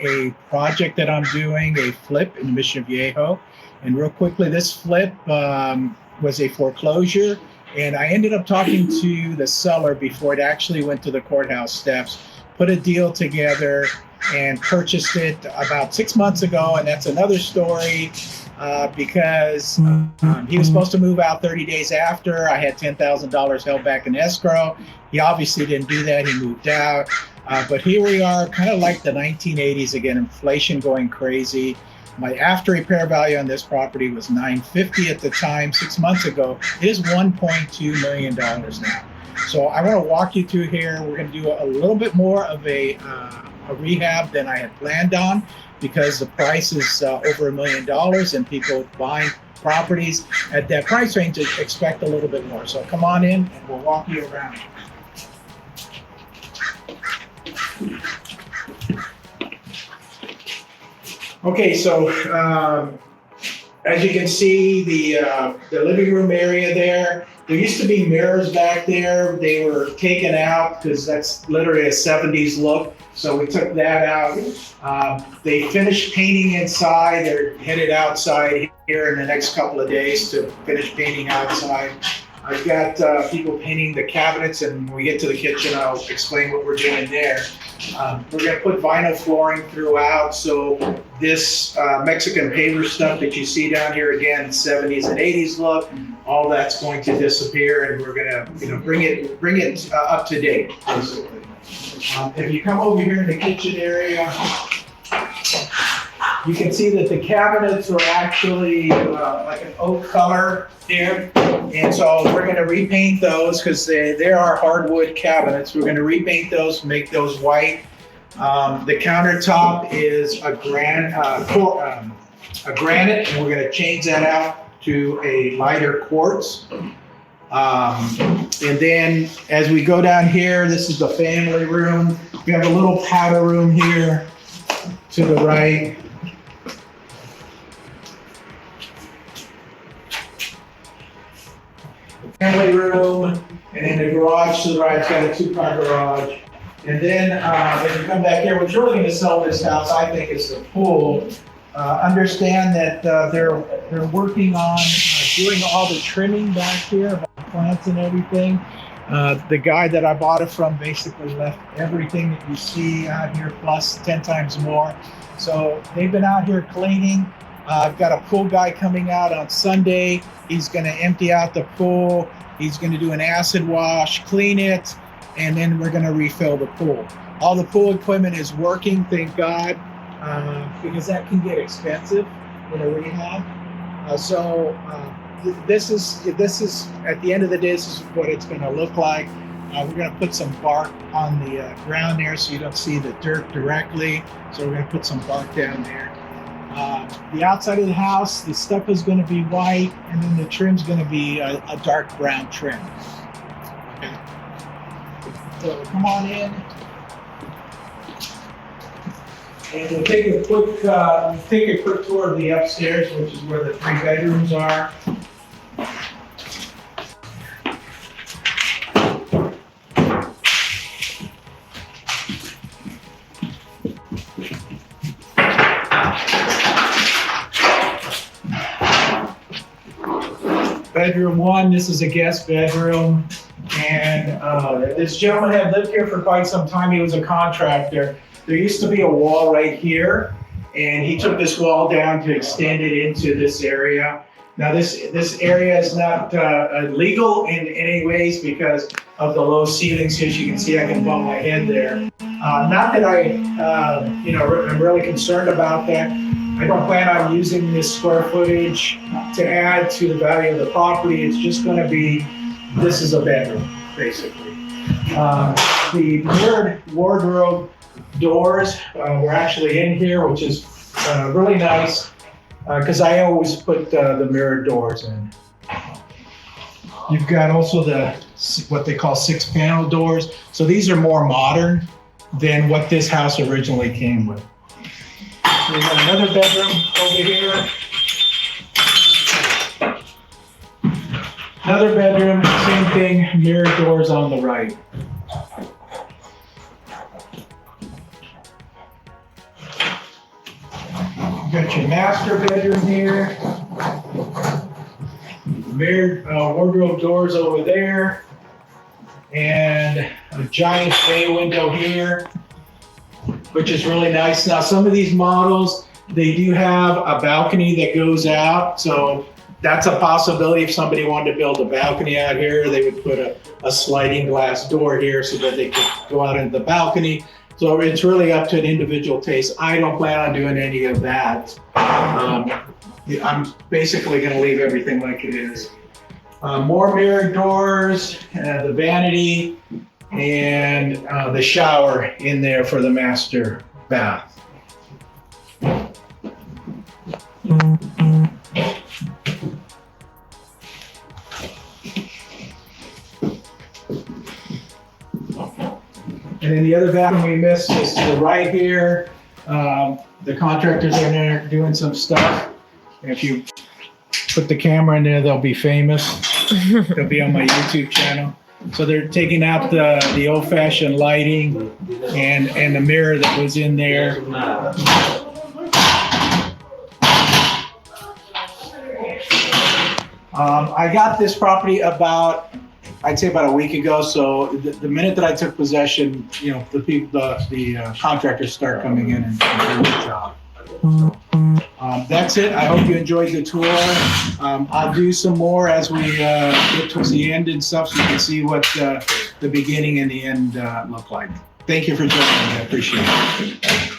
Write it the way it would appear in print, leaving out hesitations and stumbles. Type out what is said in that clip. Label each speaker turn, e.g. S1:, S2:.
S1: a project that I'm doing, a flip in Mission Viejo. And real quickly, this flip was a foreclosure. And I ended up talking to the seller before it actually went to the courthouse steps, put a deal together, and purchased it about 6 months ago. And that's another story because he was supposed to move out 30 days after. I had $10,000 held back in escrow. He obviously didn't do that. He moved out. But here we are, kind of like the 1980s again, inflation going crazy. My after repair value on this property was $950 at the time. 6 months ago, it is $1.2 million now. So I want to walk you through here. We're going to do a little bit more of a rehab than I had planned on because the price is over $1 million and people buying properties at that price range expect a little bit more. So come on in and we'll walk you around. Okay, so as you can see, the living room area there used to be mirrors back there. They were taken out because that's literally a 70s look. So we took that out. They finished painting inside. They're headed outside here in the next couple of days to finish painting outside. I've got people painting the cabinets, and when we get to the kitchen, I'll explain what we're doing there. We're going to put vinyl flooring throughout, so this Mexican paver stuff that you see down here, again, 70s and 80s look, all that's going to disappear, and we're going to, bring it up to date, basically. If you come over here in the kitchen area, you can see that the cabinets are actually like an oak color here. And so we're going to repaint those because they are hardwood cabinets. We're going to repaint those, make those white. The countertop is a granite, and we're going to change that out to a lighter quartz. And then as we go down here, this is the family room. We have a little powder room here to the right. Family room, and then the garage to the right, it's got a 2-car garage. And then if you come back here, what's really going to sell this house, I think, is the pool. Understand that they're working on doing all the trimming back here, plants and everything. The guy that I bought it from basically left everything that you see out here plus 10 times more. So they've been out here cleaning. I've got a pool guy coming out on Sunday. He's going to empty out the pool. He's going to do an acid wash, clean it, and then we're going to refill the pool. All the pool equipment is working, thank God, because that can get expensive in a rehab. This is at the end of the day, this is what it's going to look like. We're going to put some bark on the ground there so you don't see the dirt directly. So we're going to put some bark down there. The outside of the house, the stuff is going to be white, and then the trim's going to be a dark brown trim. Okay. So come on in, and we'll take a quick tour of the upstairs, which is where the 3 bedrooms are. Bedroom 1, this is a guest bedroom, and this gentleman had lived here for quite some time. He was a contractor. There used to be a wall right here, and he took this wall down to extend it into this area. Now this area is not legal in any ways because of the low ceilings. As you can see, I can bump my head there. Not that I'm really concerned about that. I don't plan on using this square footage to add to the value of the property. It's just going to be, this is a bedroom, basically. The mirrored wardrobe doors were actually in here, which is really nice because I always put the mirrored doors in. You've got also what they call 6-panel doors. So these are more modern than what this house originally came with. We have another bedroom over here. Another bedroom, same thing, mirrored doors on the right. got your master bedroom here. Mirrored wardrobe doors over there. And a giant bay window here, which is really nice. Now, some of these models, they do have a balcony that goes out. So that's a possibility. If somebody wanted to build a balcony out here, they would put a sliding glass door here so that they could go out into the balcony. So it's really up to an individual taste. I don't plan on doing any of that. I'm basically going to leave everything like it is. More mirrored doors, the vanity, and the shower in there for the master bath. And then the other bathroom we missed is to the right here. The contractors are in there doing some stuff. If you put the camera in there, they'll be famous. They'll be on my YouTube channel. So they're taking out the old-fashioned lighting and the mirror that was in there. I got this property I'd say about a week ago. So the minute that I took possession, you know, the contractors start coming in and doing the job. That's it. I hope you enjoyed the tour. I'll do some more as we get towards the end and stuff, so you can see what the beginning and the end look like. Thank you for joining me. I appreciate it.